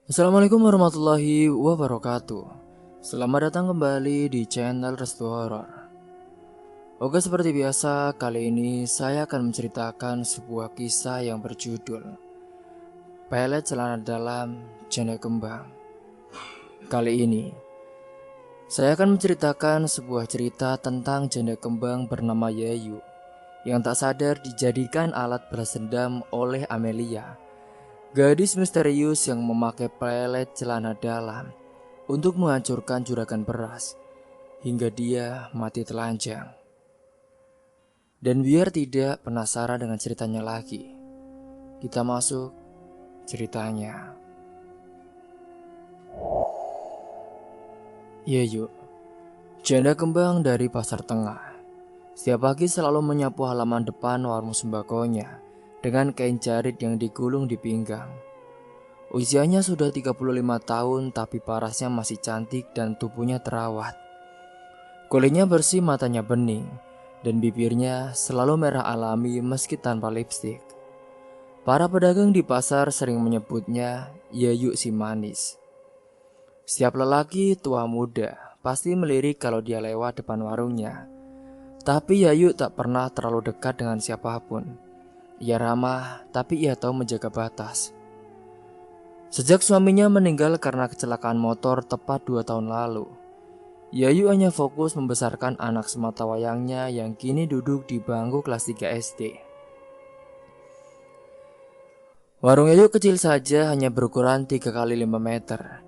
Assalamualaikum warahmatullahi wabarakatuh. Selamat datang kembali di channel Restu Horor. Oke, seperti biasa, kali ini saya akan menceritakan sebuah kisah yang berjudul Pelet Celana Dalam Janda Kembang. Kali ini saya akan menceritakan sebuah cerita tentang janda kembang bernama Yayu yang tak sadar dijadikan alat balas dendam oleh Amelia, gadis misterius yang memakai pelet celana dalam untuk menghancurkan juragan beras hingga dia mati telanjang. Dan biar tidak penasaran dengan ceritanya lagi, kita masuk ceritanya. Yeyu, janda kembang dari pasar tengah. Setiap pagi selalu menyapu halaman depan warung sembakonya dengan kain jarit yang digulung di pinggang. Usianya sudah 35 tahun tapi parasnya masih cantik dan tubuhnya terawat. Kulitnya bersih, matanya bening, dan bibirnya selalu merah alami meski tanpa lipstik. Para pedagang di pasar sering menyebutnya Yayu si manis. Setiap lelaki tua muda pasti melirik kalau dia lewat depan warungnya. Tapi Yayu tak pernah terlalu dekat dengan siapapun. Ia ramah, tapi ia tahu menjaga batas. Sejak suaminya meninggal karena kecelakaan motor tepat 2 tahun lalu, Yayu hanya fokus membesarkan anak sematawayangnya yang kini duduk di bangku kelas 3 SD. Warung Yayu kecil saja, hanya berukuran 3 kali 5 meter,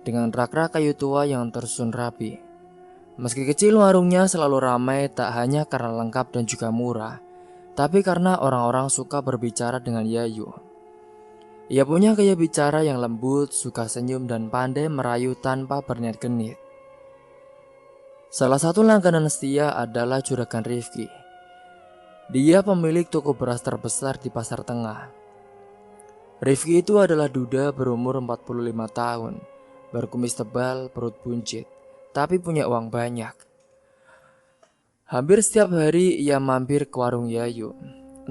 dengan rak-rak kayu tua yang tersusun rapi. Meski kecil, warungnya selalu ramai tak hanya karena lengkap dan juga murah, tapi karena orang-orang suka berbicara dengan Yayu. Ia punya gaya bicara yang lembut, suka senyum dan pandai merayu tanpa berniat genit. Salah satu langganan setia adalah juragan Rifki. Dia pemilik toko beras terbesar di pasar tengah. Rifki itu adalah duda berumur 45 tahun, berkumis tebal, perut buncit, tapi punya uang banyak. Hampir setiap hari ia mampir ke warung Yayu,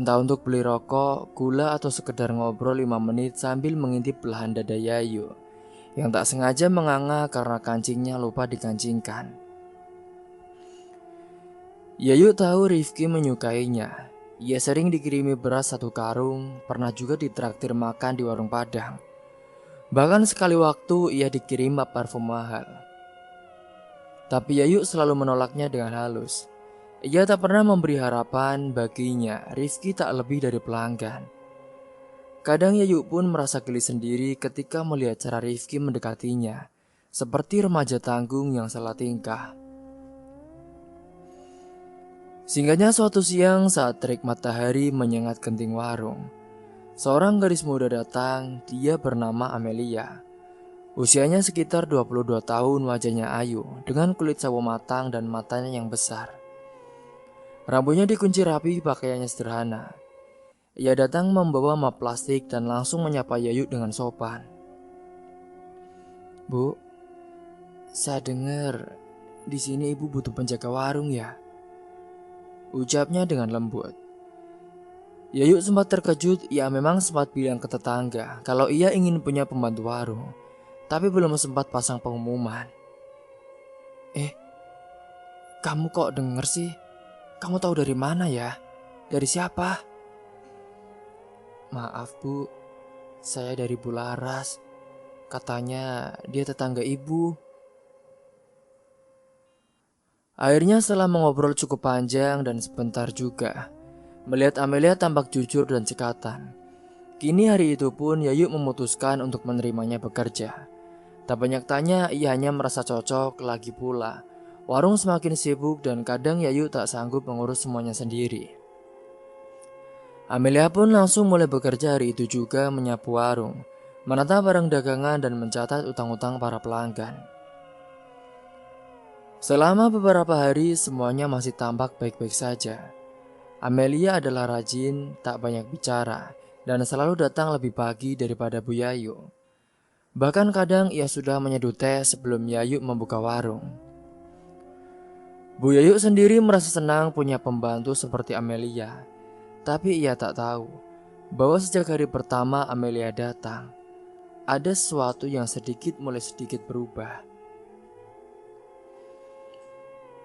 entah untuk beli rokok, gula, atau sekedar ngobrol 5 menit sambil mengintip belahan dada Yayu yang tak sengaja menganga karena kancingnya lupa dikancingkan. Yayu tahu Rifki menyukainya. Ia sering dikirimi beras 1 karung, pernah juga ditraktir makan di warung Padang. Bahkan sekali waktu ia dikirim parfum mahal. Tapi Yayu selalu menolaknya dengan halus. Ia tak pernah memberi harapan baginya. Rifki tak lebih dari pelanggan. Kadang Yayu pun merasa geli sendiri ketika melihat cara Rifki mendekatinya, seperti remaja tanggung yang salah tingkah. Singkatnya, suatu siang saat terik matahari menyengat genting warung, seorang gadis muda datang. Dia bernama Amelia. Usianya sekitar 22 tahun, wajahnya ayu, dengan kulit sawo matang dan matanya yang besar. Rambutnya dikunci rapi, pakaiannya sederhana. Ia datang membawa map plastik dan langsung menyapa Yayu dengan sopan. "Bu, saya dengar di sini ibu butuh penjaga warung ya?" ucapnya dengan lembut. Yayu sempat terkejut. Ia memang sempat bilang ke tetangga kalau ia ingin punya pembantu warung, tapi belum sempat pasang pengumuman. Kamu kok denger sih? Kamu tahu dari mana ya? Dari siapa?" "Maaf bu, saya dari Bularas. Katanya dia tetangga ibu." Akhirnya setelah mengobrol cukup panjang dan sebentar juga, melihat Amelia tampak jujur dan cekatan, kini hari itu pun Yayu memutuskan untuk menerimanya bekerja. Tak banyak tanya, ia hanya merasa cocok. Lagi pula, warung semakin sibuk dan kadang Yayu tak sanggup mengurus semuanya sendiri. Amelia pun langsung mulai bekerja hari itu juga, menyapu warung, menata barang dagangan dan mencatat utang-utang para pelanggan. Selama beberapa hari semuanya masih tampak baik-baik saja. Amelia adalah rajin, tak banyak bicara, dan selalu datang lebih pagi daripada Bu Yayu. Bahkan kadang ia sudah menyeduh teh sebelum Yayu membuka warung. Bu Yayu sendiri merasa senang punya pembantu seperti Amelia. Tapi ia tak tahu bahwa sejak hari pertama Amelia datang, ada sesuatu yang mulai sedikit berubah.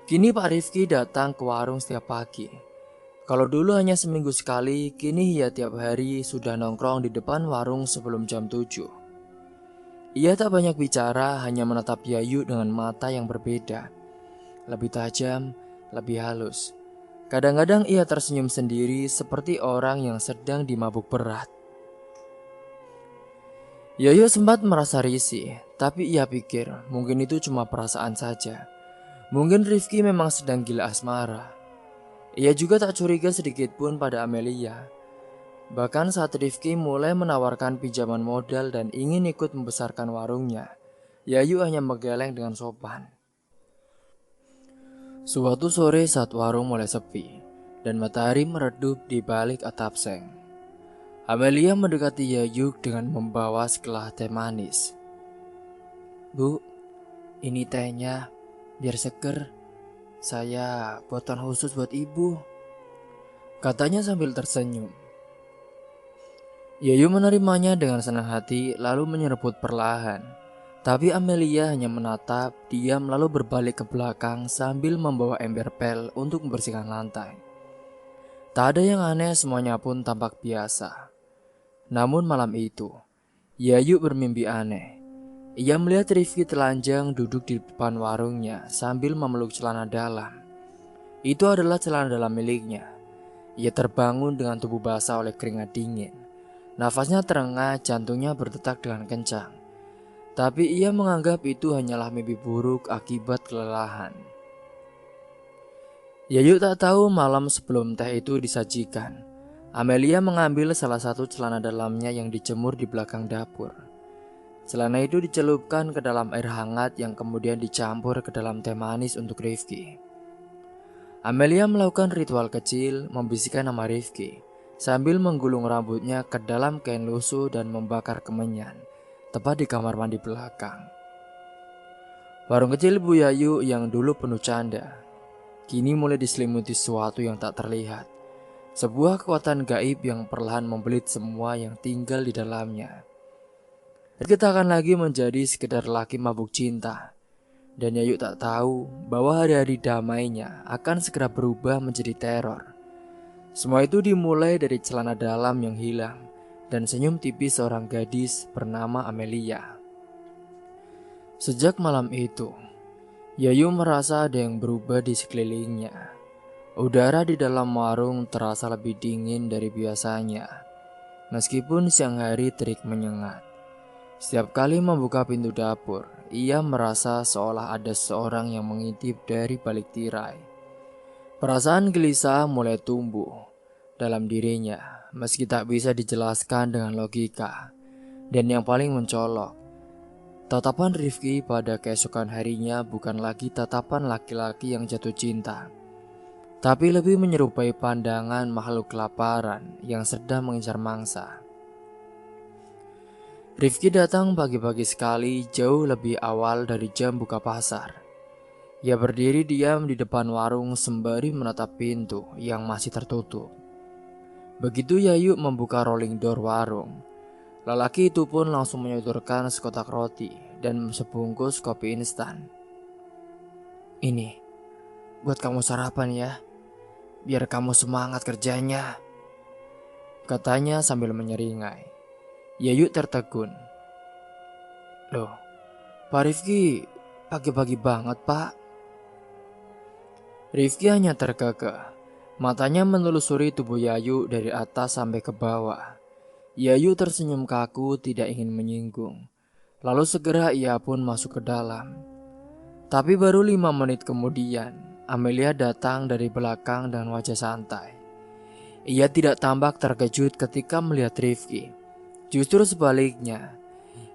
Kini Pak Rifki datang ke warung setiap pagi. Kalau dulu hanya seminggu sekali, kini ia tiap hari sudah nongkrong di depan warung sebelum jam 7. Ia tak banyak bicara, hanya menatap Yayu dengan mata yang berbeda. Lebih tajam, lebih halus. Kadang-kadang ia tersenyum sendiri seperti orang yang sedang dimabuk berat. Yayu sempat merasa risih, tapi ia pikir mungkin itu cuma perasaan saja. Mungkin Rifki memang sedang gila asmara. Ia juga tak curiga sedikit pun pada Amelia. Bahkan saat Rifki mulai menawarkan pinjaman modal dan ingin ikut membesarkan warungnya, Yayu hanya menggeleng dengan sopan. Suatu sore saat warung mulai sepi dan matahari meredup di balik atap seng, Amelia mendekati Yayu dengan membawa segelas teh manis. "Bu, ini tehnya. Biar seger, saya buatan khusus buat ibu," katanya sambil tersenyum. Yayu menerimanya dengan senang hati lalu menyeruput perlahan. Tapi Amelia hanya menatap, diam lalu berbalik ke belakang sambil membawa ember pel untuk membersihkan lantai. Tak ada yang aneh, semuanya pun tampak biasa. Namun malam itu, Yayu bermimpi aneh. Ia melihat Rifki telanjang duduk di depan warungnya sambil memeluk celana dalam. Itu adalah celana dalam miliknya. Ia terbangun dengan tubuh basah oleh keringat dingin. Nafasnya terengah, jantungnya berdetak dengan kencang. Tapi ia menganggap itu hanyalah mimpi buruk akibat kelelahan. Yayu tak tahu malam sebelum teh itu disajikan, Amelia mengambil salah satu celana dalamnya yang dijemur di belakang dapur. Celana itu dicelupkan ke dalam air hangat yang kemudian dicampur ke dalam teh manis untuk Rifki. Amelia melakukan ritual kecil, membisikkan nama Rifki, sambil menggulung rambutnya ke dalam kain lusuh dan membakar kemenyan, tepat di kamar mandi belakang. Warung kecil Bu Yayu yang dulu penuh canda, kini mulai diselimuti sesuatu yang tak terlihat. Sebuah kekuatan gaib yang perlahan membelit semua yang tinggal di dalamnya. Kita akan lagi menjadi sekedar laki mabuk cinta. Dan Yayu tak tahu bahwa hari-hari damainya akan segera berubah menjadi teror. Semua itu dimulai dari celana dalam yang hilang dan senyum tipis seorang gadis bernama Amelia. Sejak malam itu, Yayu merasa ada yang berubah di sekelilingnya. Udara di dalam warung terasa lebih dingin dari biasanya, meskipun siang hari terik menyengat. Setiap kali membuka pintu dapur, ia merasa seolah ada seorang yang mengintip dari balik tirai. Perasaan gelisah mulai tumbuh dalam dirinya, meski tak bisa dijelaskan dengan logika. Dan yang paling mencolok, tatapan Rifki pada keesokan harinya bukan lagi tatapan laki-laki yang jatuh cinta, tapi lebih menyerupai pandangan makhluk kelaparan yang sedang mengincar mangsa. Rifki datang pagi-pagi sekali, jauh lebih awal dari jam buka pasar. Ia berdiri diam di depan warung sembari menatap pintu yang masih tertutup. Begitu Yayu membuka rolling door warung, lelaki itu pun langsung menyodorkan sekotak roti dan sebungkus kopi instan. "Ini buat kamu sarapan ya, biar kamu semangat kerjanya," katanya sambil menyeringai. Yayu tertegun. "Loh, Pak Rifki pagi-pagi banget, Pak." Rifki hanya terkekeh. Matanya menelusuri tubuh Yayu dari atas sampai ke bawah. Yayu tersenyum kaku, tidak ingin menyinggung. Lalu segera ia pun masuk ke dalam. Tapi baru 5 menit kemudian, Amelia datang dari belakang dengan wajah santai. Ia tidak tampak terkejut ketika melihat Rifki. Justru sebaliknya,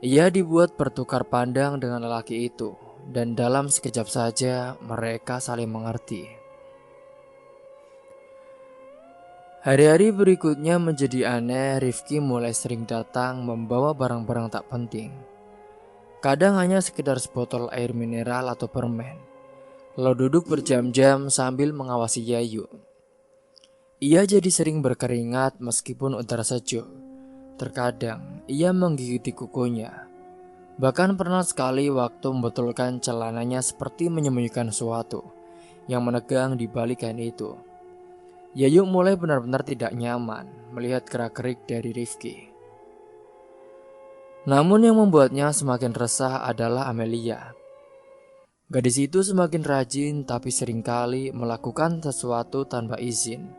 ia dibuat bertukar pandang dengan lelaki itu, dan dalam sekejap saja mereka saling mengerti. Hari-hari berikutnya menjadi aneh. Rifki mulai sering datang membawa barang-barang tak penting. Kadang hanya sekedar sebotol air mineral atau permen, lalu duduk berjam-jam sambil mengawasi Yayu. Ia jadi sering berkeringat meskipun udara sejuk. Terkadang ia menggigiti kukunya. Bahkan pernah sekali waktu membetulkan celananya seperti menyembunyikan sesuatu yang menegang di balik kain itu. Yayu mulai benar-benar tidak nyaman melihat gerak-gerik dari Rifki. Namun yang membuatnya semakin resah adalah Amelia. Gadis itu semakin rajin tapi seringkali melakukan sesuatu tanpa izin.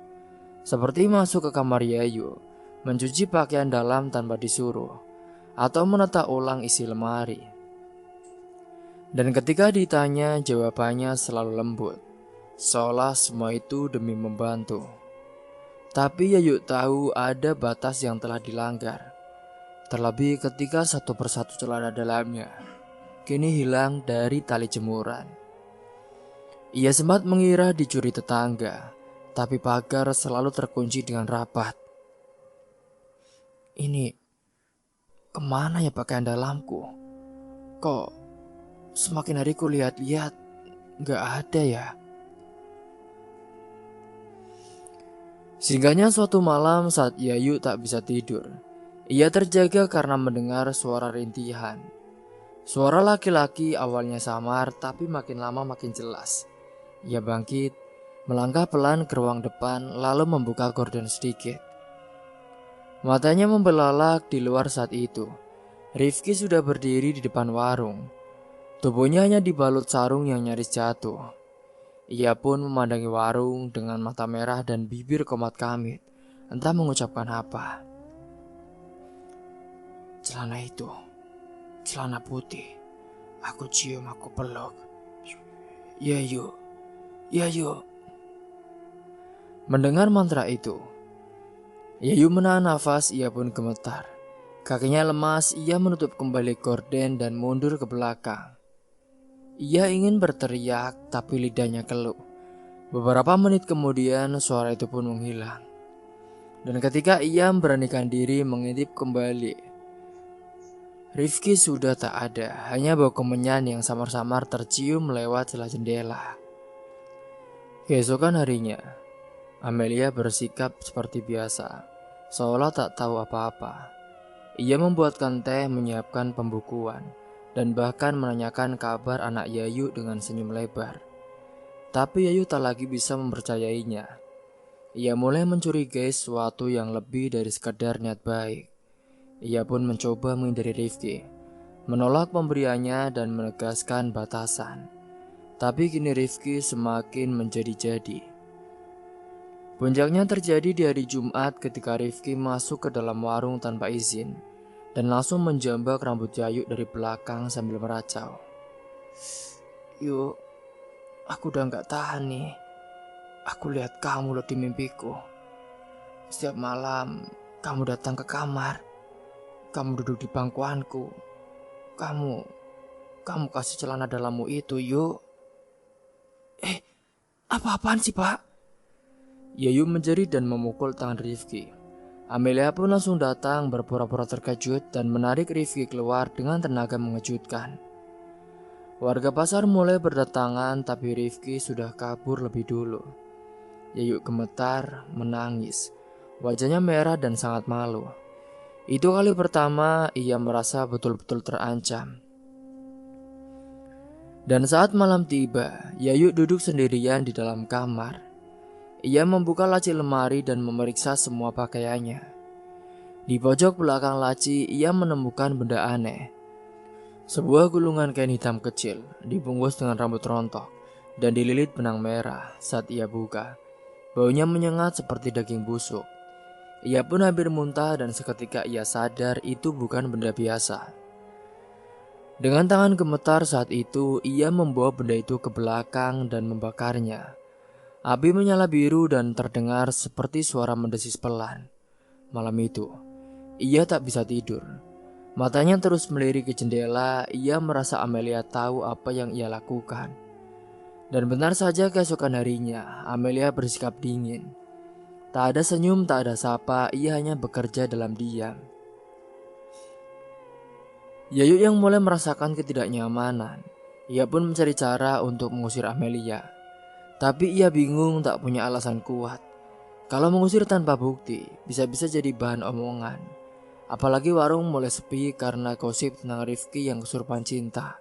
Seperti masuk ke kamar Yayu, mencuci pakaian dalam tanpa disuruh, atau menata ulang isi lemari. Dan ketika ditanya, jawabannya selalu lembut, seolah semua itu demi membantu. Tapi Yayu tahu ada batas yang telah dilanggar. Terlebih ketika satu persatu celana dalamnya kini hilang dari tali jemuran. Ia sempat mengira dicuri tetangga, tapi pagar selalu terkunci dengan rapat. Ini kemana ya pakaian dalamku? Kok semakin hari ku lihat-lihat gak ada ya? Singkatnya suatu malam saat Yayu tak bisa tidur, ia terjaga karena mendengar suara rintihan. Suara laki-laki awalnya samar tapi makin lama makin jelas. Ia bangkit, melangkah pelan ke ruang depan lalu membuka gorden sedikit. Matanya membelalak di luar saat itu. Rifki sudah berdiri di depan warung. Tubuhnya hanya dibalut sarung yang nyaris jatuh. Ia pun memandangi warung dengan mata merah dan bibir komat kamit, entah mengucapkan apa. Celana itu, celana putih. Aku cium, aku peluk. Yayu, Yayu. Mendengar mantra itu, Yayu menahan nafas, ia pun gemetar. Kakinya lemas, ia menutup kembali gorden dan mundur ke belakang. Ia ingin berteriak, tapi lidahnya keluh. Beberapa menit kemudian, suara itu pun menghilang. Dan ketika ia memberanikan diri mengintip kembali, Rifki sudah tak ada, hanya bau kemenyan yang samar-samar tercium lewat celah jendela. Keesokan harinya, Amelia bersikap seperti biasa, seolah tak tahu apa-apa. Ia membuatkan teh, menyiapkan pembukuan, dan bahkan menanyakan kabar anak Yayu dengan senyum lebar. Tapi Yayu tak lagi bisa mempercayainya. Ia mulai mencurigai sesuatu yang lebih dari sekadar niat baik. Ia pun mencoba menghindari Rifki, menolak pemberiannya dan menegaskan batasan. Tapi kini Rifki semakin menjadi-jadi. Puncaknya terjadi di hari Jumat ketika Rifki masuk ke dalam warung tanpa izin dan langsung menjambak rambut Yayu dari belakang sambil meracau. Yuk, aku udah gak tahan nih. Aku lihat kamu loh di mimpiku. Setiap malam kamu datang ke kamar. Kamu duduk di bangkuanku. Kamu kasih celana dalammu itu, Yuk. Apa-apaan sih, Pak? Yayu menjerit dan memukul tangan Rifki. Amelia pun langsung datang berpura-pura terkejut dan menarik Rifki keluar dengan tenaga mengejutkan. Warga pasar mulai berdatangan tapi Rifki sudah kabur lebih dulu. Yayu gemetar, menangis. Wajahnya merah dan sangat malu. Itu kali pertama ia merasa betul-betul terancam. Dan saat malam tiba, Yayu duduk sendirian di dalam kamar. Ia membuka laci lemari dan memeriksa semua pakaiannya. Di pojok belakang laci, ia menemukan benda aneh. Sebuah gulungan kain hitam kecil, dibungkus dengan rambut rontok, dan dililit benang merah. Saat ia buka, baunya menyengat seperti daging busuk. Ia pun hampir muntah dan seketika ia sadar itu bukan benda biasa. Dengan tangan gemetar saat itu, ia membawa benda itu ke belakang dan membakarnya. Api menyala biru dan terdengar seperti suara mendesis pelan. Malam itu, ia tak bisa tidur. Matanya terus melirik ke jendela, ia merasa Amelia tahu apa yang ia lakukan. Dan benar saja keesokan harinya, Amelia bersikap dingin. Tak ada senyum, tak ada sapa, ia hanya bekerja dalam diam. Yayu yang mulai merasakan ketidaknyamanan, ia pun mencari cara untuk mengusir Amelia. Tapi ia bingung, tak punya alasan kuat. Kalau mengusir tanpa bukti, bisa-bisa jadi bahan omongan. Apalagi warung mulai sepi karena gosip tentang Rifki yang kesurupan cinta.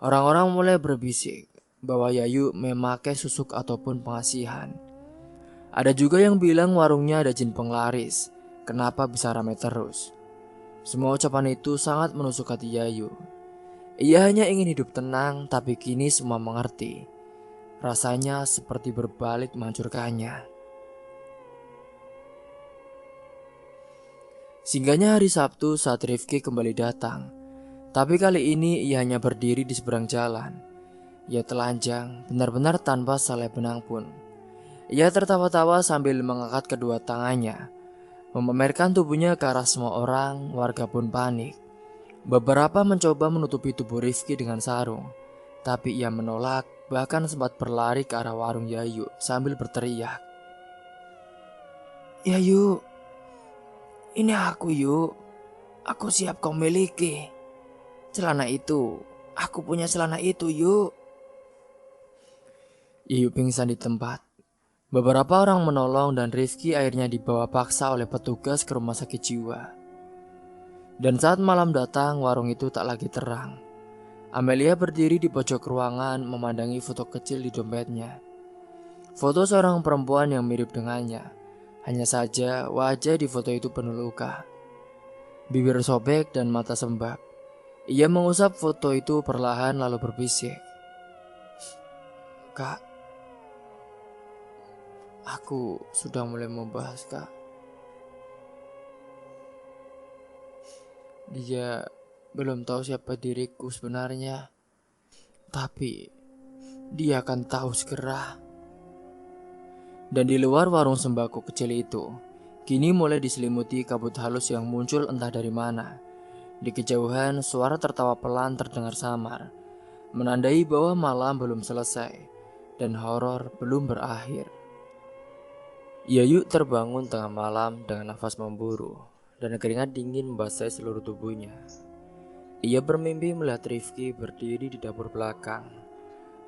Orang-orang mulai berbisik bahwa Yayu memakai susuk ataupun pengasihan. Ada juga yang bilang warungnya ada jin penglaris. Kenapa bisa ramai terus? Semua ucapan itu sangat menusuk hati Yayu. Ia hanya ingin hidup tenang, tapi kini semua mengerti. Rasanya seperti berbalik menghancurkannya. Singgahnya hari Sabtu saat Rifki kembali datang. Tapi kali ini ia hanya berdiri di seberang jalan. Ia telanjang, benar-benar tanpa selai benang pun. Ia tertawa-tawa sambil mengangkat kedua tangannya, memamerkan tubuhnya ke arah semua orang. Warga pun panik. Beberapa mencoba menutupi tubuh Rifki dengan sarung, tapi ia menolak, bahkan sempat berlari ke arah warung Yayu sambil berteriak, "Yayu, ini aku Yu, aku siap kau miliki. Celana itu, aku punya celana itu Yu." Yayu pingsan di tempat. Beberapa orang menolong dan Rifki akhirnya dibawa paksa oleh petugas ke rumah sakit jiwa. Dan saat malam datang, warung itu tak lagi terang. Amelia berdiri di pojok ruangan memandangi foto kecil di dompetnya. Foto seorang perempuan yang mirip dengannya. Hanya saja wajah di foto itu penuh luka. Bibir sobek dan mata sembab. Ia mengusap foto itu perlahan lalu berbisik, "Kak, aku sudah mulai membahas Kak. Dia belum tahu siapa diriku sebenarnya. Tapi dia akan tahu segera." Dan di luar warung sembako kecil itu, kini mulai diselimuti kabut halus yang muncul entah dari mana. Di kejauhan, suara tertawa pelan terdengar samar, menandai bahwa malam belum selesai dan horor belum berakhir. Yayu terbangun tengah malam dengan nafas memburu dan keringat dingin membasahi seluruh tubuhnya. Ia bermimpi melihat Rifki berdiri di dapur belakang,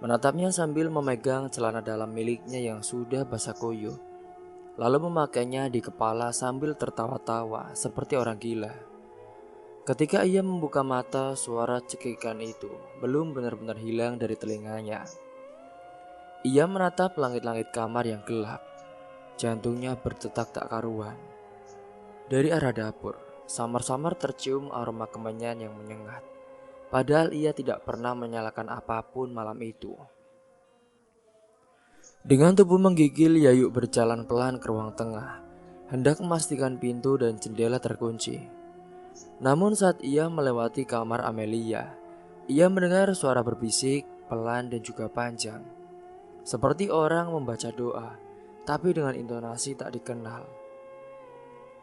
menatapnya sambil memegang celana dalam miliknya yang sudah basah kuyup, lalu memakainya di kepala sambil tertawa-tawa seperti orang gila. Ketika ia membuka mata, suara cekikan itu belum benar-benar hilang dari telinganya. Ia menatap langit-langit kamar yang gelap. Jantungnya berdetak tak karuan. Dari arah dapur, samar-samar tercium aroma kemenyan yang menyengat. Padahal ia tidak pernah menyalakan apapun malam itu. Dengan tubuh menggigil, Yayu berjalan pelan ke ruang tengah, hendak memastikan pintu dan jendela terkunci. Namun saat ia melewati kamar Amelia, ia mendengar suara berbisik, pelan dan juga panjang. Seperti orang membaca doa, tapi dengan intonasi tak dikenal.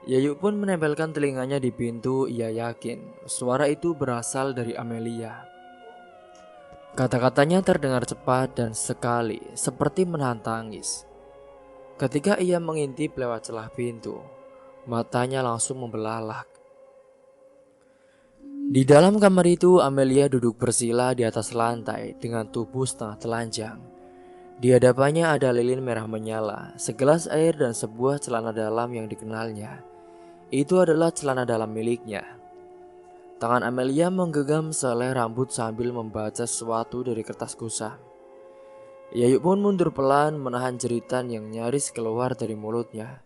Yayu pun menempelkan telinganya di pintu. Ia yakin suara itu berasal dari Amelia. Kata-katanya terdengar cepat dan sekali, seperti menahan tangis. Ketika ia mengintip lewat celah pintu, matanya langsung membelalak. Di dalam kamar itu, Amelia duduk bersila di atas lantai dengan tubuh setengah telanjang. Di hadapannya ada lilin merah menyala, segelas air dan sebuah celana dalam yang dikenalnya. Itu adalah celana dalam miliknya. Tangan Amelia menggenggam selai rambut sambil membaca sesuatu dari kertas kusam. Yayu pun mundur pelan menahan jeritan yang nyaris keluar dari mulutnya.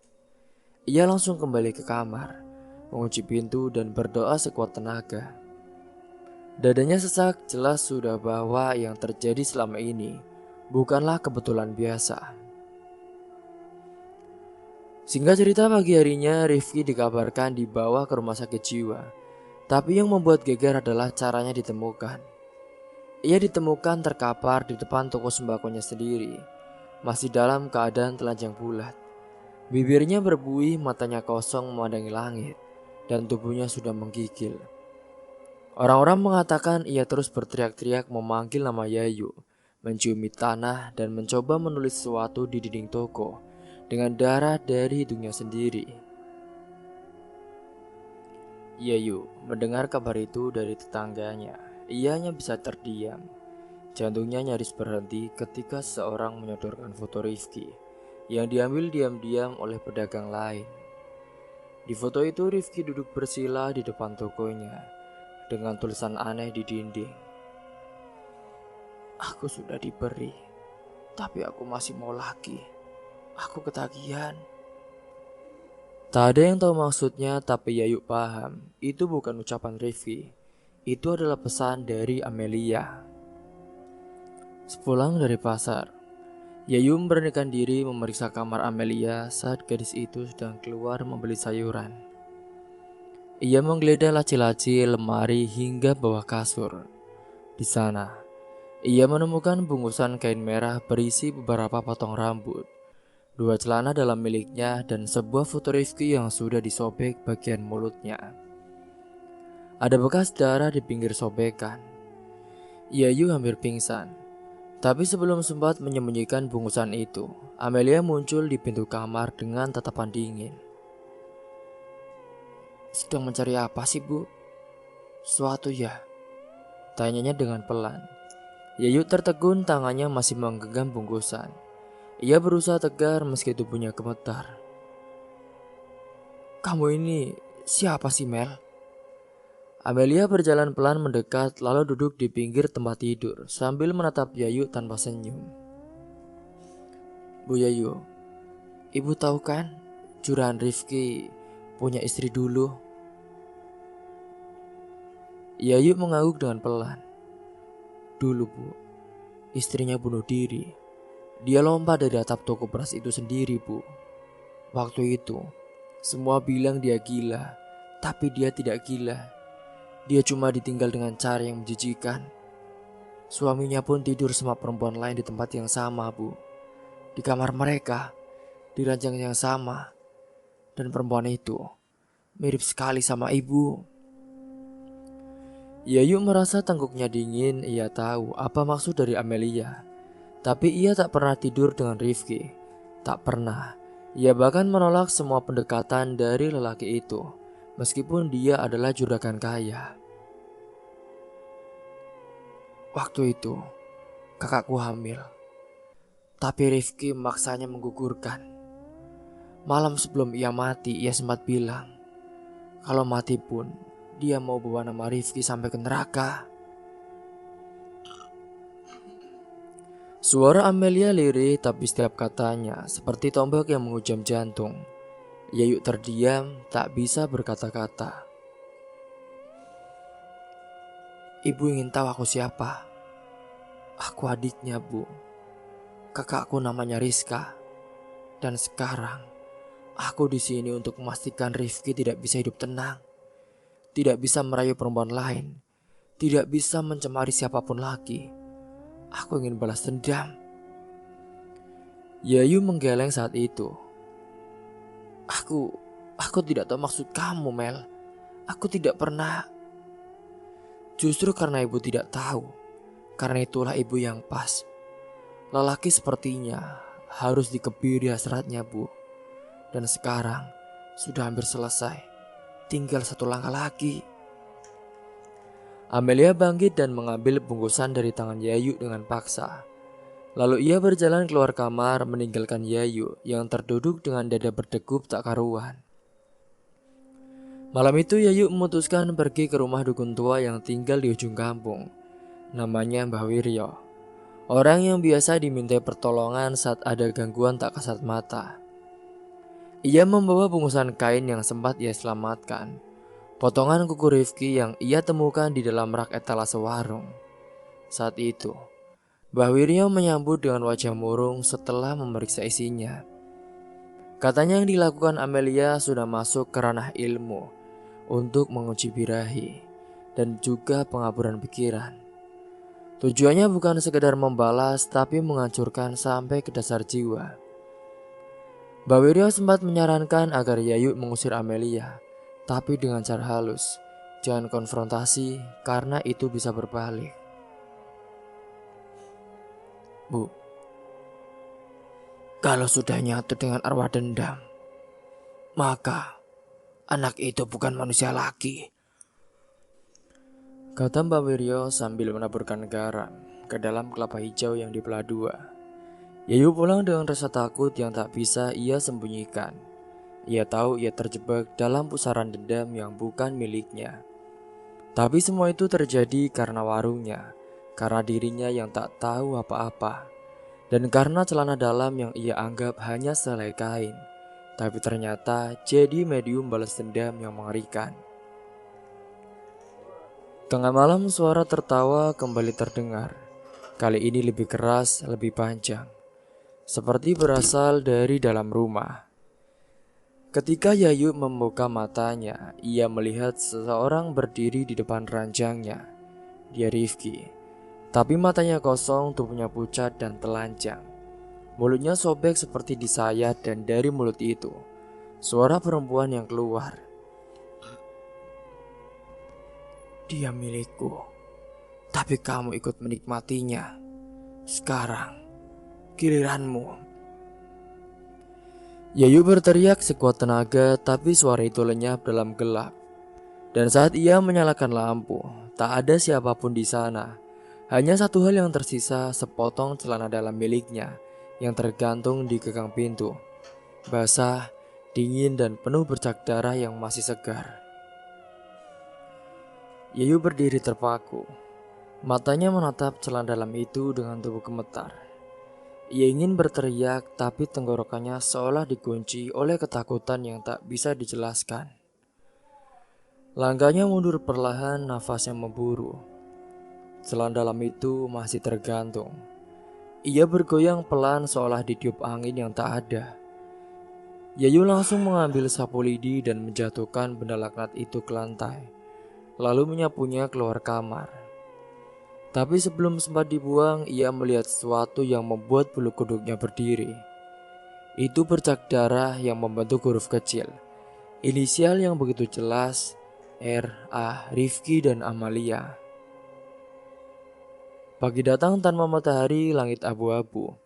Ia langsung kembali ke kamar, mengunci pintu dan berdoa sekuat tenaga. Dadanya sesak, jelas sudah bahwa yang terjadi selama ini bukanlah kebetulan biasa. Singkat cerita, pagi harinya Rifki dikabarkan dibawa ke rumah sakit jiwa. Tapi yang membuat geger adalah caranya ditemukan. Ia ditemukan terkapar di depan toko sembakonya sendiri, masih dalam keadaan telanjang bulat. Bibirnya berbuih, matanya kosong memandangi langit, dan tubuhnya sudah menggigil. Orang-orang mengatakan ia terus berteriak-teriak memanggil nama Yayu, menciumi tanah dan mencoba menulis sesuatu di dinding toko dengan darah dari hidungnya sendiri. Yayu mendengar kabar itu dari tetangganya. Ia hanya bisa terdiam. Jantungnya nyaris berhenti ketika seorang menyodorkan foto Rifki yang diambil diam-diam oleh pedagang lain. Di foto itu Rifki duduk bersila di depan tokonya dengan tulisan aneh di dinding. Aku sudah diberi, tapi aku masih mau lagi. Aku ketagihan. Tak ada yang tahu maksudnya, tapi Yayu paham. Itu bukan ucapan Rifki. Itu adalah pesan dari Amelia. Sepulang dari pasar, Yayu memberanikan diri memeriksa kamar Amelia saat gadis itu sedang keluar membeli sayuran. Ia menggeledah laci-laci, lemari hingga bawah kasur. Di sana, ia menemukan bungkusan kain merah berisi beberapa potong rambut, 2 celana dalam miliknya, dan sebuah foto Rifki yang sudah disobek bagian mulutnya. Ada bekas darah di pinggir sobekan. Yayu hampir pingsan. Tapi sebelum sempat menyembunyikan bungkusan itu, Amelia muncul di pintu kamar dengan tatapan dingin. Sedang mencari apa sih, Bu? Suatu ya? Tanyanya dengan pelan. Yayu tertegun, tangannya masih menggenggam bungkusan. Ia berusaha tegar meski tubuhnya gemetar. Kamu ini siapa sih, Mel? Amelia berjalan pelan mendekat lalu duduk di pinggir tempat tidur sambil menatap Yayu tanpa senyum. Bu Yayu, ibu tahu kan curahan Rifki punya istri dulu? Yayu mengangguk dengan pelan. Dulu, Bu, istrinya bunuh diri. Dia lompat dari atap toko beras itu sendiri, Bu. Waktu itu, semua bilang dia gila, tapi dia tidak gila. Dia cuma ditinggal dengan cara yang menjijikan. Suaminya pun tidur sama perempuan lain di tempat yang sama, Bu. Di kamar mereka, di ranjang yang sama. Dan perempuan itu mirip sekali sama ibu. Yayu merasa tengkuknya dingin. Ia tahu apa maksud dari Amelia. Tapi ia tak pernah tidur dengan Rifki. Tak pernah. Ia bahkan menolak semua pendekatan dari lelaki itu, meskipun dia adalah juragan kaya. Waktu itu, kakakku hamil. Tapi Rifki memaksanya menggugurkan. Malam sebelum ia mati, ia sempat bilang, kalau mati pun, dia mau bawa nama Rifki sampai ke neraka. Suara Amelia lirih, tapi setiap katanya seperti tombak yang menghujam jantung. Yayu terdiam, tak bisa berkata-kata. Ibu ingin tahu aku siapa? Aku adiknya, Bu. Kakakku namanya Rizka. Dan sekarang, aku di sini untuk memastikan Rifki tidak bisa hidup tenang. Tidak bisa merayu perempuan lain. Tidak bisa mencemari siapapun lagi. Aku ingin balas dendam. Yayu menggeleng saat itu. Aku tidak tahu maksud kamu, Mel. Aku tidak pernah. Justru karena ibu tidak tahu, karena itulah ibu yang pas. Lelaki sepertinya harus dikebiri hasratnya, Bu. Dan sekarang sudah hampir selesai. Tinggal satu langkah lagi. Amelia bangkit dan mengambil bungkusan dari tangan Yayu dengan paksa. Lalu ia berjalan keluar kamar meninggalkan Yayu yang terduduk dengan dada berdegup tak karuan. Malam itu Yayu memutuskan pergi ke rumah dukun tua yang tinggal di ujung kampung. Namanya Mbah Wiryo. Orang yang biasa dimintai pertolongan saat ada gangguan tak kasat mata. Ia membawa bungkusan kain yang sempat ia selamatkan. Potongan kuku Rifki yang ia temukan di dalam rak etalase warung. Saat itu, Mbah Wiryo menyambut dengan wajah murung setelah memeriksa isinya. Katanya yang dilakukan Amelia sudah masuk ke ranah ilmu untuk menguji birahi dan juga pengaburan pikiran. Tujuannya bukan sekedar membalas, tapi menghancurkan sampai ke dasar jiwa. Mbah Wiryo sempat menyarankan agar Yayu mengusir Amelia, tapi dengan cara halus. Jangan konfrontasi, karena itu bisa berbalik. Bu, kalau sudah nyatu dengan arwah dendam, maka anak itu bukan manusia lagi, kata Mbak Wiryo sambil menaburkan garam ke dalam kelapa hijau yang dibelah dua. Yayu pulang dengan rasa takut yang tak bisa ia sembunyikan. Ia tahu ia terjebak dalam pusaran dendam yang bukan miliknya. Tapi semua itu terjadi karena warungnya, karena dirinya yang tak tahu apa-apa, dan karena celana dalam yang ia anggap hanya selai kain, tapi ternyata jadi medium balas dendam yang mengerikan. Tengah malam suara tertawa kembali terdengar. Kali ini lebih keras, lebih panjang, seperti berasal dari dalam rumah. Ketika Yayu membuka matanya, ia melihat seseorang berdiri di depan ranjangnya. Dia Rifki, tapi matanya kosong, tubuhnya pucat dan telanjang. Mulutnya sobek seperti disayat dan dari mulut itu, suara perempuan yang keluar. Dia milikku, tapi kamu ikut menikmatinya. Sekarang, giliranmu. Yayu berteriak sekuat tenaga, tapi suara itu lenyap dalam gelap. Dan saat ia menyalakan lampu, tak ada siapapun di sana. Hanya satu hal yang tersisa, sepotong celana dalam miliknya yang tergantung di gagang pintu. Basah, dingin dan penuh bercak darah yang masih segar. Yayu berdiri terpaku. Matanya menatap celana dalam itu dengan tubuh gemetar. Ia ingin berteriak, tapi tenggorokannya seolah dikunci oleh ketakutan yang tak bisa dijelaskan. Langkahnya mundur perlahan, nafasnya memburu. Celana dalam itu masih tergantung. Ia bergoyang pelan seolah ditiup angin yang tak ada. Yayu langsung mengambil sapu lidi dan menjatuhkan benda laknat itu ke lantai, lalu menyapunya keluar kamar. Tapi sebelum sempat dibuang, ia melihat sesuatu yang membuat bulu kuduknya berdiri. Itu bercak darah yang membentuk huruf kecil, inisial yang begitu jelas, R.A. Rifki dan Amalia. Pagi datang tanpa matahari, langit abu-abu,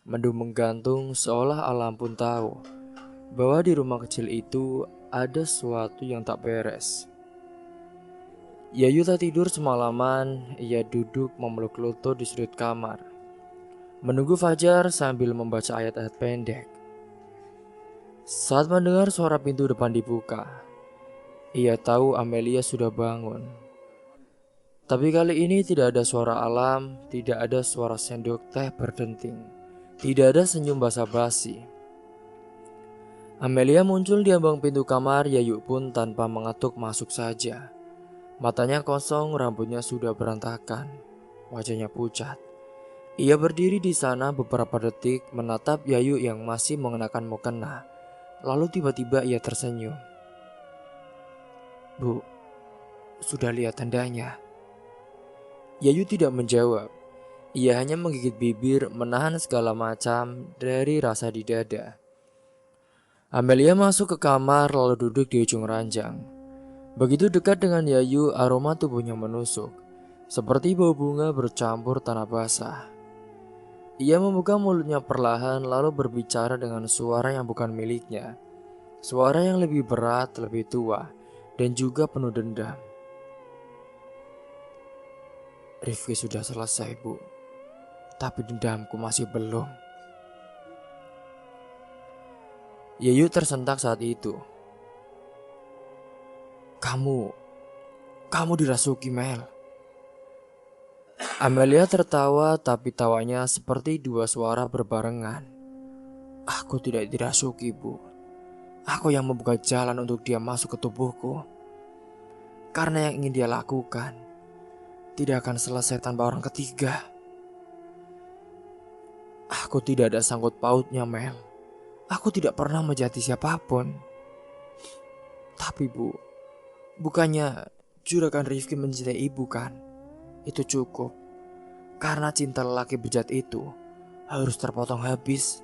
mendung menggantung seolah alam pun tahu bahwa di rumah kecil itu ada sesuatu yang tak beres. Yayu tak tidur semalaman, ia duduk memeluk lutut di sudut kamar, menunggu fajar sambil membaca ayat-ayat pendek. Saat mendengar suara pintu depan dibuka, ia tahu Amelia sudah bangun. Tapi kali ini tidak ada suara alam, tidak ada suara sendok teh berdenting, tidak ada senyum basa-basi. Amelia muncul di ambang pintu kamar, Yayu pun tanpa mengetuk masuk saja. Matanya kosong, rambutnya sudah berantakan, wajahnya pucat. Ia berdiri di sana beberapa detik menatap Yayu yang masih mengenakan mukena. Lalu tiba-tiba ia tersenyum. Bu, sudah lihat tandanya? Yayu tidak menjawab. Ia hanya menggigit bibir, menahan segala macam dari rasa di dada. Amelia masuk ke kamar lalu duduk di ujung ranjang. Begitu dekat dengan Yayu, aroma tubuhnya menusuk, seperti bau bunga bercampur tanah basah. Ia membuka mulutnya perlahan lalu berbicara dengan suara yang bukan miliknya. Suara yang lebih berat, lebih tua, dan juga penuh dendam. Rifki sudah selesai, Bu. Tapi dendamku masih belum. Yayu tersentak saat itu. Kamu dirasuki, Mel. Amelia tertawa, tapi tawanya seperti dua suara berbarengan. Aku tidak dirasuki, Bu. Aku yang membuka jalan untuk dia masuk ke tubuhku. Karena yang ingin dia lakukan tidak akan selesai tanpa orang ketiga. Aku tidak ada sangkut pautnya, Mel. Aku tidak pernah menjati siapapun. Tapi, Bu, bukannya juragan Rifki mencintai ibu kan? Itu cukup. Karena cinta lelaki bejat itu harus terpotong habis,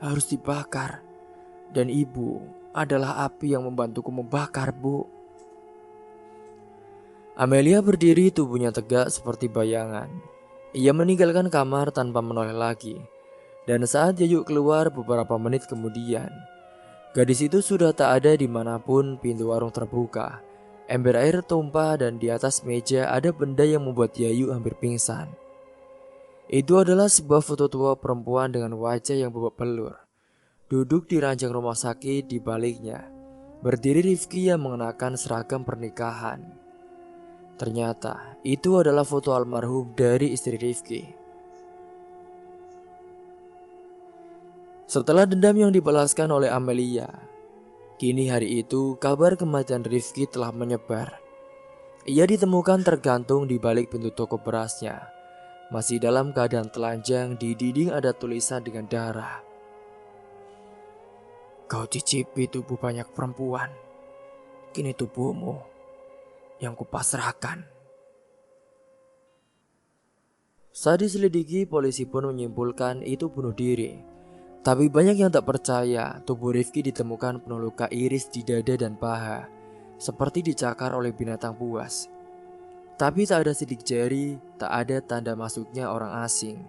harus dibakar. Dan ibu adalah api yang membantuku membakar, Bu. Amelia berdiri, tubuhnya tegak seperti bayangan. Ia meninggalkan kamar tanpa menoleh lagi. Dan saat Yayu keluar beberapa menit kemudian, gadis itu sudah tak ada dimanapun. Pintu warung terbuka, ember air tumpah, dan di atas meja ada benda yang membuat Yayu hampir pingsan. Itu adalah sebuah foto tua perempuan dengan wajah yang babak belur. Duduk di ranjang rumah sakit di baliknya berdiri Rifki yang mengenakan seragam pernikahan. Ternyata itu adalah foto almarhum dari istri Rifki. Setelah dendam yang dibalaskan oleh Amelia, kini hari itu kabar kematian Rifki telah menyebar. Ia ditemukan tergantung di balik pintu toko berasnya. Masih dalam keadaan telanjang, di dinding ada tulisan dengan darah. Kau cicipi tubuh banyak perempuan, kini tubuhmu yang kupasrahkan. Saat diselidiki, polisi pun menyimpulkan itu bunuh diri. Tapi banyak yang tak percaya tubuh Rifki ditemukan penuh luka iris di dada dan paha, seperti dicakar oleh binatang buas. Tapi tak ada sidik jari, tak ada tanda masuknya orang asing.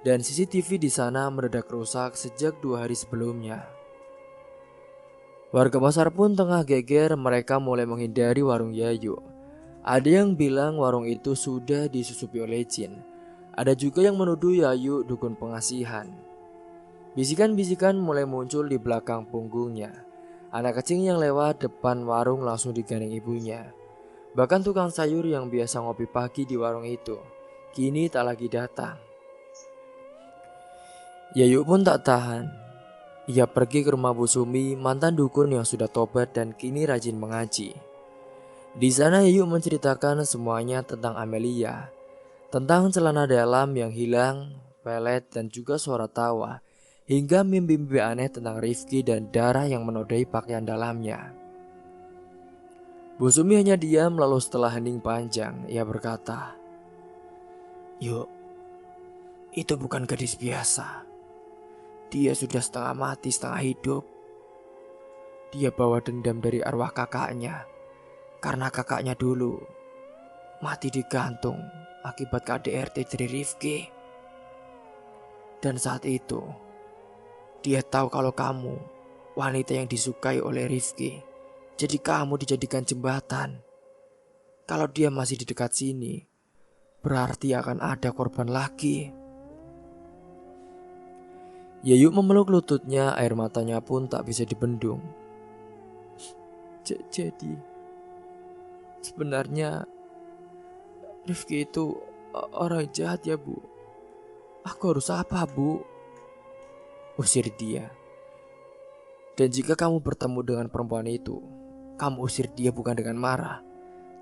Dan CCTV di sana mendadak rusak sejak 2 hari sebelumnya. Warga pasar pun tengah geger, mereka mulai menghindari warung Yayu. Ada yang bilang warung itu sudah disusupi oleh jin. Ada juga yang menuduh Yayu dukun pengasihan. Bisikan-bisikan mulai muncul di belakang punggungnya. Anak kecil yang lewat depan warung langsung digandeng ibunya. Bahkan tukang sayur yang biasa ngopi pagi di warung itu kini tak lagi datang. Yayu pun tak tahan. Ia pergi ke rumah Bu Sumi, mantan dukun yang sudah tobat dan kini rajin mengaji. Di sana Yayu menceritakan semuanya tentang Amelia, tentang celana dalam yang hilang, pelet dan juga suara tawa, hingga mimpi-mimpi aneh tentang Rifki dan darah yang menodai pakaian dalamnya. Bu Sumi hanya diam, lalu setelah hening panjang, ia berkata, "Yuk, itu bukan gadis biasa. Dia sudah setengah mati setengah hidup. Dia bawa dendam dari arwah kakaknya, karena kakaknya dulu mati digantung akibat KDRT dari Rifki. Dan saat itu dia tahu kalau kamu wanita yang disukai oleh Rifki. Jadi kamu dijadikan jembatan. Kalau dia masih di dekat sini, berarti akan ada korban lagi." Yayu memeluk lututnya, air matanya pun tak bisa dibendung. Jadi sebenarnya Rifki itu orang jahat ya, Bu? Aku harus apa, Bu? Usir dia. Dan jika kamu bertemu dengan perempuan itu, kamu usir dia bukan dengan marah,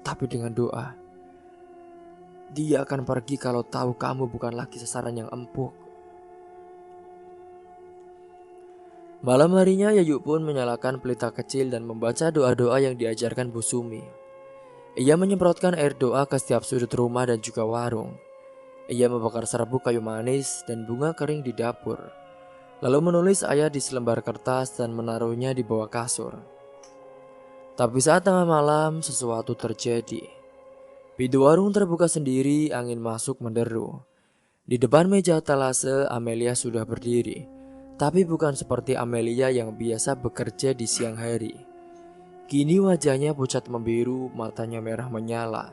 tapi dengan doa. Dia akan pergi kalau tahu kamu bukan lagi sasaran yang empuk. Malam harinya Yayu pun menyalakan pelita kecil dan membaca doa-doa yang diajarkan Bu Sumi. Ia menyemprotkan air doa ke setiap sudut rumah dan juga warung. Ia membakar serbuk kayu manis dan bunga kering di dapur, lalu menulis ayat di selembar kertas dan menaruhnya di bawah kasur. Tapi saat tengah malam sesuatu terjadi. Pintu warung terbuka sendiri, angin masuk menderu. Di depan meja talase Amelia sudah berdiri. Tapi bukan seperti Amelia yang biasa bekerja di siang hari. Kini wajahnya pucat membiru, matanya merah menyala,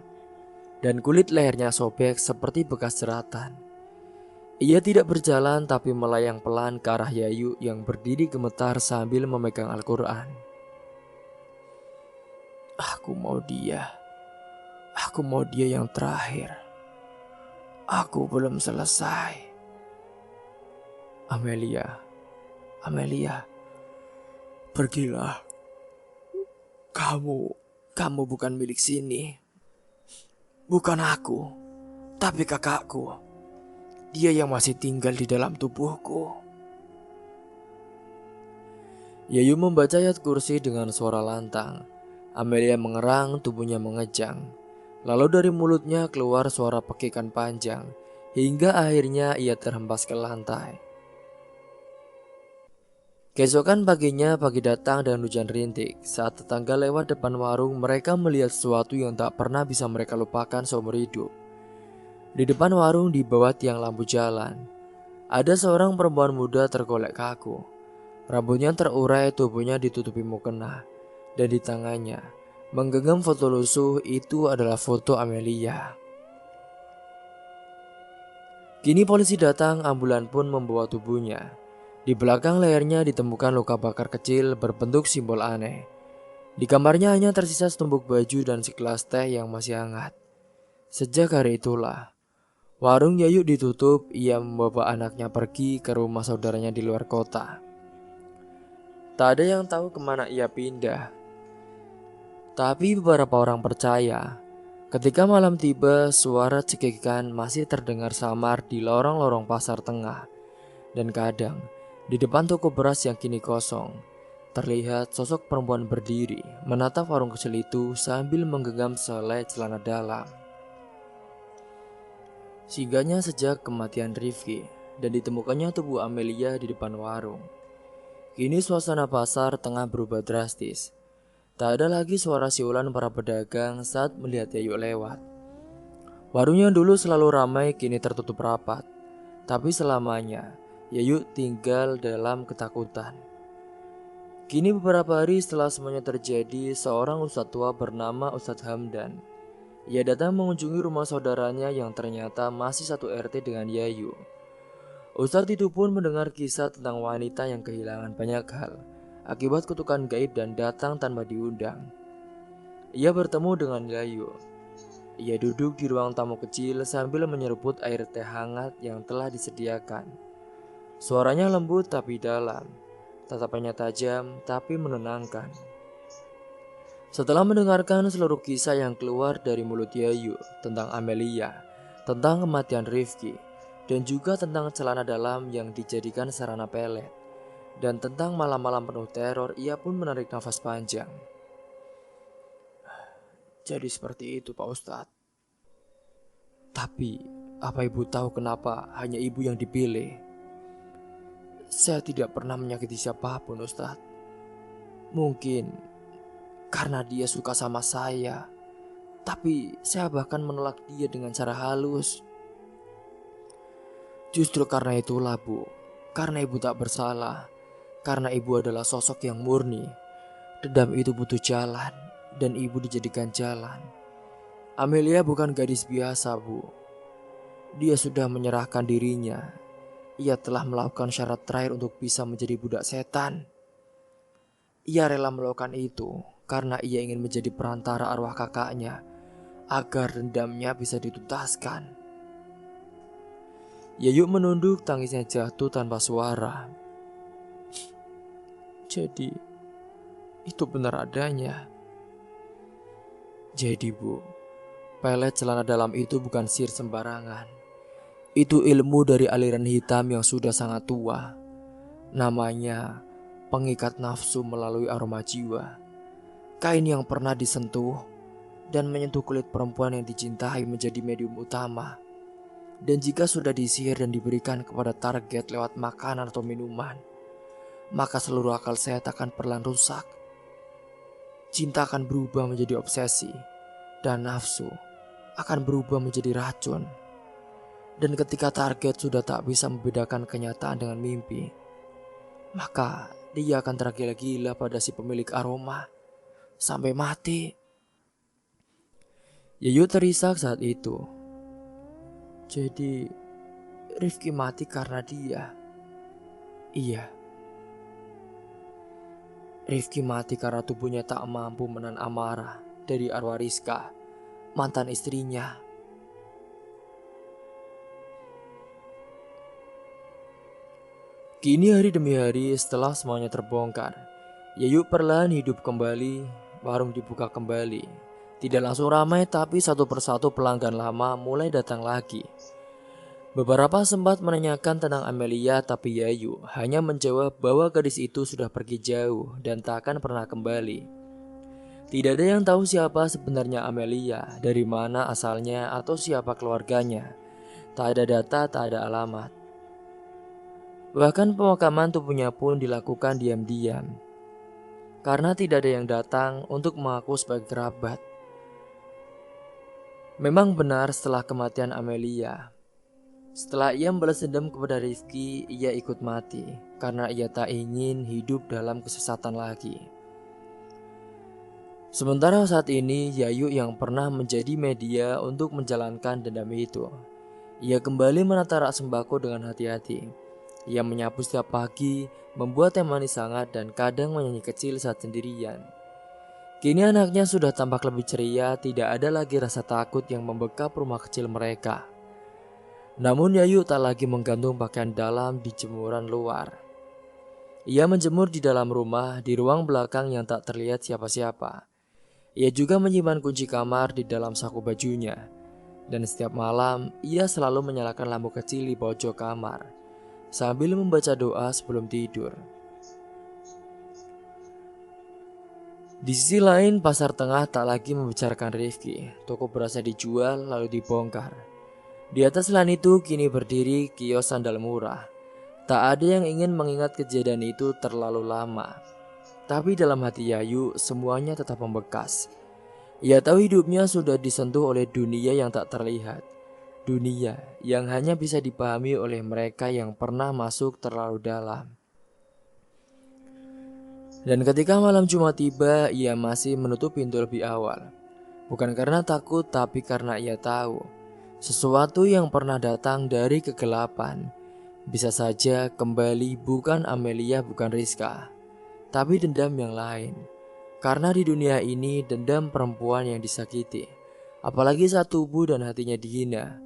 dan kulit lehernya sobek seperti bekas jeratan. Ia tidak berjalan tapi melayang pelan ke arah Yayu yang berdiri gemetar sambil memegang Al-Quran. Aku mau dia yang terakhir. Aku belum selesai. Amelia, pergilah. Kamu bukan milik sini. Bukan aku, tapi kakakku. Dia yang masih tinggal di dalam tubuhku. Yayu membaca ayat kursi dengan suara lantang. Amelia mengerang, tubuhnya mengejang. Lalu dari mulutnya keluar suara pekikan panjang, hingga akhirnya ia terhempas ke lantai. Keesokan paginya, pagi datang dan hujan rintik. Saat tetangga lewat depan warung, mereka melihat sesuatu yang tak pernah bisa mereka lupakan seumur hidup. Di depan warung, di bawah tiang lampu jalan, ada seorang perempuan muda tergolek kaku. Rambutnya terurai, tubuhnya ditutupi mukena, dan di tangannya menggenggam foto lusuh. Itu adalah foto Amelia. Kini polisi datang, ambulan pun membawa tubuhnya. Di belakang lehernya ditemukan luka bakar kecil berbentuk simbol aneh. Di kamarnya hanya tersisa setumpuk baju dan segelas teh yang masih hangat. Sejak hari itulah, warung Yayu ditutup. Ia membawa anaknya pergi ke rumah saudaranya di luar kota. Tak ada yang tahu kemana ia pindah. Tapi beberapa orang percaya, ketika malam tiba, suara cekikikan masih terdengar samar di lorong-lorong pasar tengah. Dan kadang, di depan toko beras yang kini kosong, terlihat sosok perempuan berdiri menatap warung kecil itu sambil menggenggam selai celana dalam. Singgahnya sejak kematian Rifki dan ditemukannya tubuh Amelia di depan warung. Kini suasana pasar tengah berubah drastis. Tak ada lagi suara siulan para pedagang saat melihat Yayu lewat. Warung yang dulu selalu ramai kini tertutup rapat. Tapi selamanya Yayu tinggal dalam ketakutan. Kini beberapa hari setelah semuanya terjadi, seorang ustadz tua bernama Ustadz Hamdan. Ia datang mengunjungi rumah saudaranya yang ternyata masih satu RT dengan Yayu. Ustadz itu pun mendengar kisah tentang wanita yang kehilangan banyak hal akibat kutukan gaib dan datang tanpa diundang. Ia bertemu dengan Yayu. Ia duduk di ruang tamu kecil sambil menyeruput air teh hangat yang telah disediakan. Suaranya lembut tapi dalam, tatapannya tajam tapi menenangkan. Setelah mendengarkan seluruh kisah yang keluar dari mulut Yayu tentang Amelia, tentang kematian Rifki, dan juga tentang celana dalam yang dijadikan sarana pelet, dan tentang malam-malam penuh teror, ia pun menarik nafas panjang. Jadi seperti itu Pak Ustadz. Tapi, apa ibu tahu kenapa hanya ibu yang dipilih? Saya tidak pernah menyakiti siapapun, Ustadz. Mungkin karena dia suka sama saya, tapi saya bahkan menolak dia dengan cara halus. Justru karena itulah, Bu. Karena ibu tak bersalah. Karena ibu adalah sosok yang murni. Dendam itu butuh jalan, dan ibu dijadikan jalan. Amelia bukan gadis biasa, Bu. Dia sudah menyerahkan dirinya. Ia telah melakukan syarat terakhir untuk bisa menjadi budak setan. Ia rela melakukan itu karena ia ingin menjadi perantara arwah kakaknya agar dendamnya bisa dituntaskan. Yayu menunduk, tangisnya jatuh tanpa suara. Jadi, itu benar adanya. Jadi, Bu, pelet celana dalam itu bukan sihir sembarangan. Itu ilmu dari aliran hitam yang sudah sangat tua. Namanya pengikat nafsu melalui aroma jiwa. Kain yang pernah disentuh dan menyentuh kulit perempuan yang dicintai menjadi medium utama. Dan jika sudah disihir dan diberikan kepada target lewat makanan atau minuman, maka seluruh akal sehat akan perlahan rusak. Cinta akan berubah menjadi obsesi, dan nafsu akan berubah menjadi racun. Dan ketika target sudah tak bisa membedakan kenyataan dengan mimpi, maka dia akan tergila-gila pada si pemilik aroma sampai mati. Yayu terisak saat itu. Jadi Rifki mati karena dia. Iya, Rifki mati karena tubuhnya tak mampu menahan amarah dari arwah Rizka, mantan istrinya. Kini hari demi hari setelah semuanya terbongkar, Yayu perlahan hidup kembali, warung dibuka kembali. Tidak langsung ramai tapi satu persatu pelanggan lama mulai datang lagi. Beberapa sempat menanyakan tentang Amelia tapi Yayu hanya menjawab bahwa gadis itu sudah pergi jauh dan tak akan pernah kembali. Tidak ada yang tahu siapa sebenarnya Amelia, dari mana asalnya atau siapa keluarganya. Tak ada data, tak ada alamat. Bahkan pemakaman tubuhnya pun dilakukan diam-diam, karena tidak ada yang datang untuk mengaku sebagai kerabat. Memang benar setelah kematian Amelia, setelah ia membalas dendam kepada Rifki, ia ikut mati karena ia tak ingin hidup dalam kesesatan lagi. Sementara saat ini Yayu yang pernah menjadi media untuk menjalankan dendam itu, ia kembali menata rak sembako dengan hati-hati. Ia menyapu setiap pagi, membuat teh manis hangat dan kadang menyanyi kecil saat sendirian. Kini anaknya sudah tampak lebih ceria, tidak ada lagi rasa takut yang membekap rumah kecil mereka. Namun Yayu tak lagi menggantung pakaian dalam di jemuran luar. Ia menjemur di dalam rumah, di ruang belakang yang tak terlihat siapa-siapa. Ia juga menyimpan kunci kamar di dalam saku bajunya. Dan setiap malam, ia selalu menyalakan lampu kecil di pojok kamar, sambil membaca doa sebelum tidur. Di sisi lain, pasar tengah tak lagi membicarakan Rifki. Toko berasa dijual lalu dibongkar. Di atas lahan itu kini berdiri kios sandal murah. Tak ada yang ingin mengingat kejadian itu terlalu lama. Tapi dalam hati Yayu semuanya tetap membekas. Ia tahu hidupnya sudah disentuh oleh dunia yang tak terlihat. Dunia yang hanya bisa dipahami oleh mereka yang pernah masuk terlalu dalam. Dan ketika malam Jumat tiba, ia masih menutup pintu lebih awal. Bukan karena takut, tapi karena ia tahu sesuatu yang pernah datang dari kegelapan bisa saja kembali, bukan Amelia, bukan Rizka, tapi dendam yang lain. Karena di dunia ini dendam perempuan yang disakiti, apalagi saat tubuh dan hatinya dihina,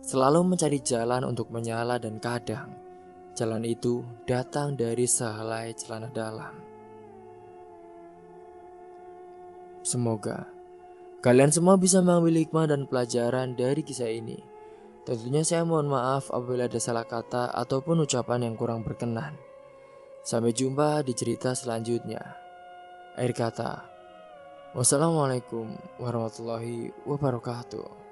selalu mencari jalan untuk menyala, dan kadang jalan itu datang dari sehelai celana dalam. Semoga kalian semua bisa mengambil hikmah dan pelajaran dari kisah ini. Tentunya saya mohon maaf apabila ada salah kata ataupun ucapan yang kurang berkenan. Sampai jumpa di cerita selanjutnya. Akhir kata, wassalamualaikum warahmatullahi wabarakatuh.